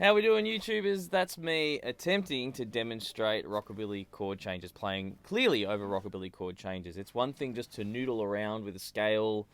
How we doing, YouTubers? That's me attempting to demonstrate rockabilly chord changes, playing clearly over rockabilly chord changes. It's one thing just to noodle around with a scale.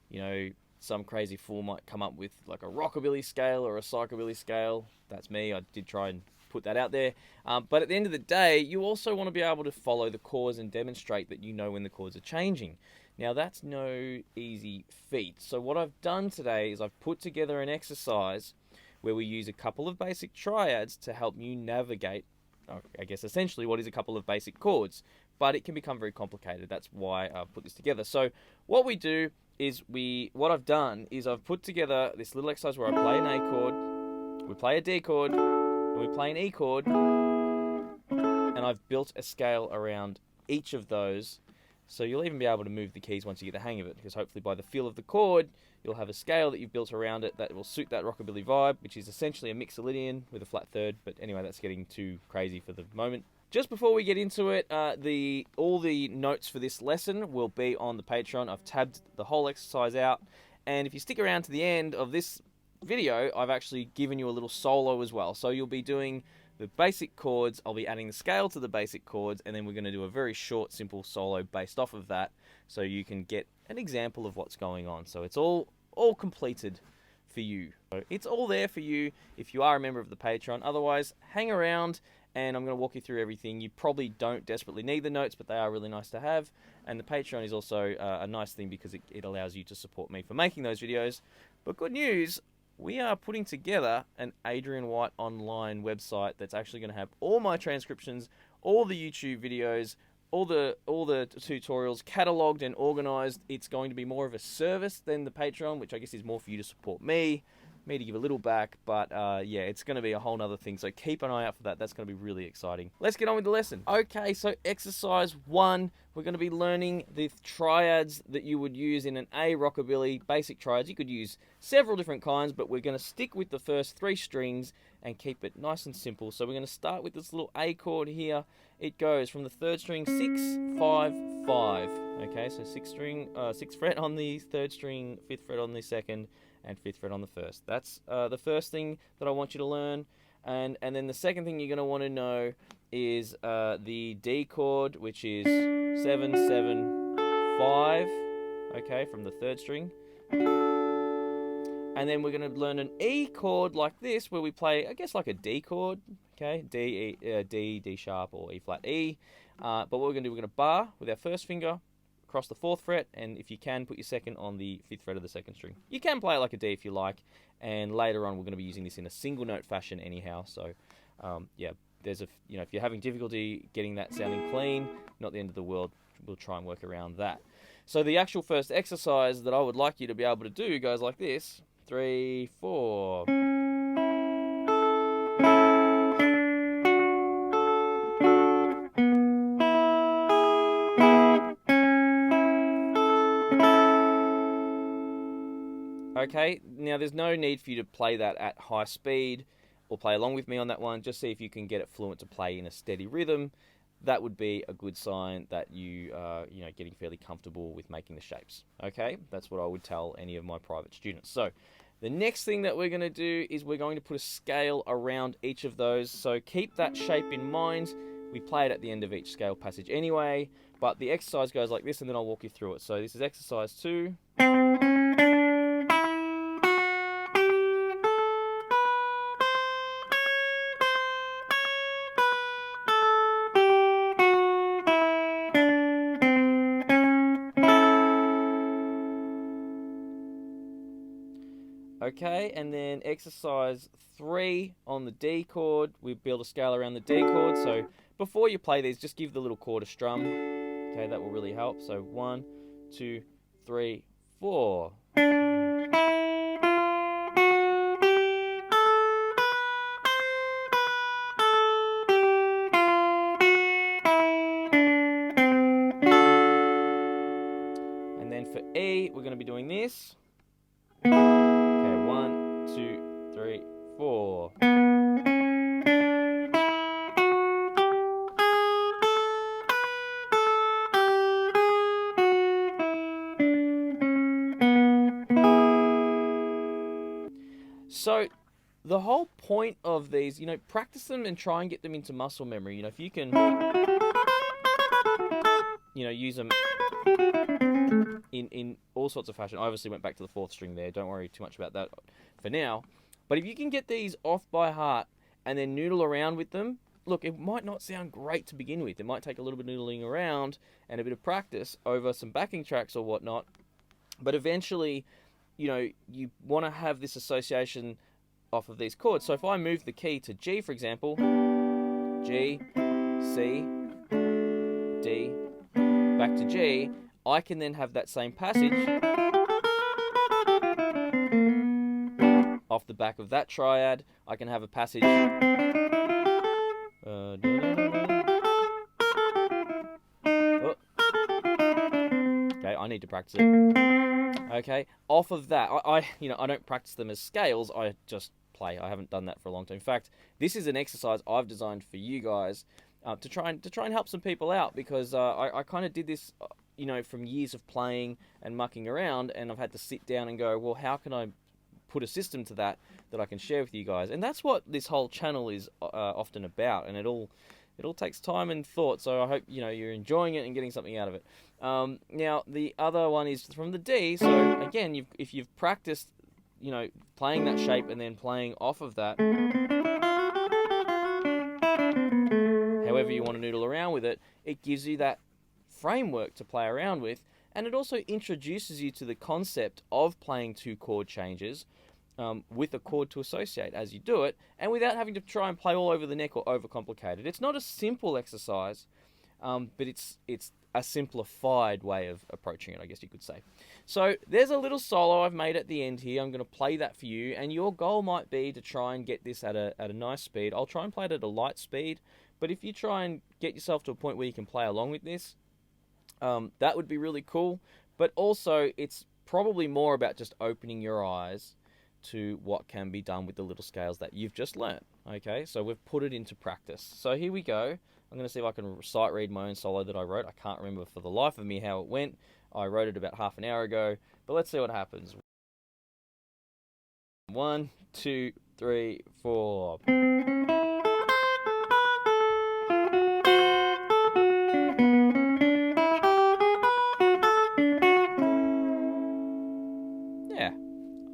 You know, some crazy fool might come up with like a rockabilly scale or a psychobilly scale. That's me. I did try and put that out there. But at the end of the day, you also want to be able to follow the chords and demonstrate that you know when the chords are changing. Now, that's no easy feat. So what I've done today is I've put together an exercise where we use a couple of basic triads to help you navigate, I guess, essentially what is a couple of basic chords. But it can become very complicated. That's why I've put this together. So what we do is what I've done is I've put together this little exercise where I play an A chord, we play a D chord, and we play an E chord, and I've built a scale around each of those. So you'll even be able to move the keys once you get the hang of it, because hopefully by the feel of the chord, you'll have a scale that you've built around it that will suit that rockabilly vibe, which is essentially a mixolydian with a flat third. But anyway, that's getting too crazy for the moment. Just before we get into it, all the notes for this lesson will be on the Patreon. I've tabbed the whole exercise out, and if you stick around to the end of this video, I've actually given you a little solo as well. So you'll be doing the basic chords, I'll be adding the scale to the basic chords, and then we're going to do a very short, simple solo based off of that, so you can get an example of what's going on. So it's all completed for you. So it's all there for you if you are a member of the Patreon. Otherwise, hang around, and I'm going to walk you through everything. You probably don't desperately need the notes, but they are really nice to have. And the Patreon is also a nice thing because it allows you to support me for making those videos. But good news, we are putting together an Adrian Whyte online website that's actually going to have all my transcriptions, all the YouTube videos, all the tutorials catalogued and organized. It's going to be more of a service than the Patreon, which I guess is more for you to support me to give a little back. But yeah, it's going to be a whole nother thing. So keep an eye out for that. That's going to be really exciting. Let's get on with the lesson. Okay, so exercise 1, we're going to be learning the triads that you would use in an A rockabilly, basic triads. You could use several different kinds, but we're going to stick with the first 3 strings and keep it nice and simple. So we're going to start with this little A chord here. It goes from the 3rd string 6, 5, 5. Okay, so 6th fret on the 3rd string, 5th fret on the 2nd, and 5th fret on the 1st. That's the first thing that I want you to learn. And then the second thing you're going to want to know is the D chord, which is 7, 7, 5, okay, from the 3rd string. And then we're going to learn an E chord like this, where we play, I guess, like a D chord, okay, D sharp, or E flat E. But what we're going to do, we're going to bar with our first finger across the 4th fret, and if you can, put your 2nd on the 5th fret of the 2nd string. You can play it like a D if you like, and later on we're going to be using this in a single note fashion anyhow. So yeah, there's if you're having difficulty getting that sounding clean, not the end of the world. We'll try and work around that. So the actual first exercise that I would like you to be able to do goes like this: 3, 4. Okay, now there's no need for you to play that at high speed or play along with me on that one. Just see if you can get it fluent to play in a steady rhythm. That would be a good sign that you are getting fairly comfortable with making the shapes. Okay, that's what I would tell any of my private students. So the next thing that we're going to do is we're going to put a scale around each of those. So keep that shape in mind. We play it at the end of each scale passage anyway, but the exercise goes like this, and then I'll walk you through it. So this is exercise 2. Okay, and then exercise 3 on the D chord. We build a scale around the D chord. So before you play these, just give the little chord a strum. Okay, that will really help. So 1, 2, 3, 4. And then for E, we're going to be doing this. Okay, 1, 2, 3, 4. So the whole point of these, practice them and try and get them into muscle memory. If you can, use them in all sorts of fashion. I obviously went back to the 4th string there. Don't worry too much about that for now. But if you can get these off by heart and then noodle around with them, look, it might not sound great to begin with. It might take a little bit of noodling around and a bit of practice over some backing tracks or whatnot. But eventually, you want to have this association off of these chords. So if I move the key to G, for example, G, C, D, back to G, I can then have that same passage off the back of that triad. I can have a passage. Okay, I need to practice it. Okay, off of that, I don't practice them as scales. I just play. I haven't done that for a long time. In fact, this is an exercise I've designed for you guys to try and help some people out, because I kind of did this, from years of playing and mucking around, and I've had to sit down and go, well, how can I put a system to that I can share with you guys? And that's what this whole channel is often about, and it all takes time and thought. So I hope you're enjoying it and getting something out of it. Now the other one is from the D. So again, if you've practiced, playing that shape and then playing off of that, however you want to noodle around with it, it gives you that framework to play around with, and it also introduces you to the concept of playing 2 chord changes with a chord to associate as you do it, and without having to try and play all over the neck or overcomplicate it. It's not a simple exercise, but it's a simplified way of approaching it, I guess you could say. So there's a little solo I've made at the end here. I'm going to play that for you, and your goal might be to try and get this at a nice speed. I'll try and play it at a light speed, but if you try and get yourself to a point where you can play along with this, that would be really cool. But also, it's probably more about just opening your eyes to what can be done with the little scales that you've just learnt. Okay, so we've put it into practice. So here we go. I'm going to see if I can sight read my own solo that I wrote. I can't remember for the life of me how it went. I wrote it about half an hour ago, but let's see what happens. 1, 2, 3, 4. Yeah,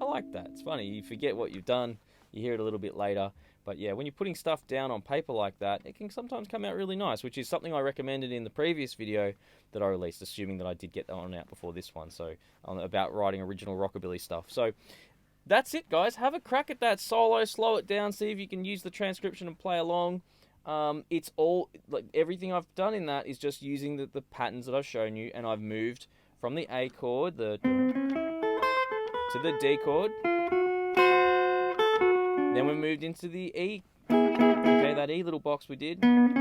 I like that. It's funny, you forget what you've done, you hear it a little bit later. But yeah, when you're putting stuff down on paper like that, it can sometimes come out really nice, which is something I recommended in the previous video that I released, assuming that I did get that one out before this one, so about writing original rockabilly stuff. So that's it, guys. Have a crack at that solo, slow it down, see if you can use the transcription and play along. It's all, like, everything I've done in that is just using the patterns that I've shown you, and I've moved from the A chord to the D chord. Then we moved into the E. Okay, that E little box we did. And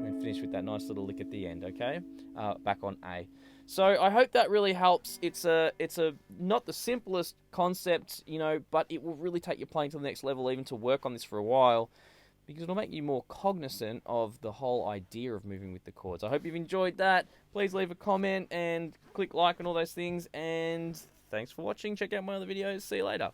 then finish with that nice little lick at the end, okay? Back on A. So I hope that really helps. It's a not the simplest concept, but it will really take your playing to the next level, even to work on this for a while, because it'll make you more cognizant of the whole idea of moving with the chords. I hope you've enjoyed that. Please leave a comment and click like and all those things, and thanks for watching. Check out my other videos. See you later.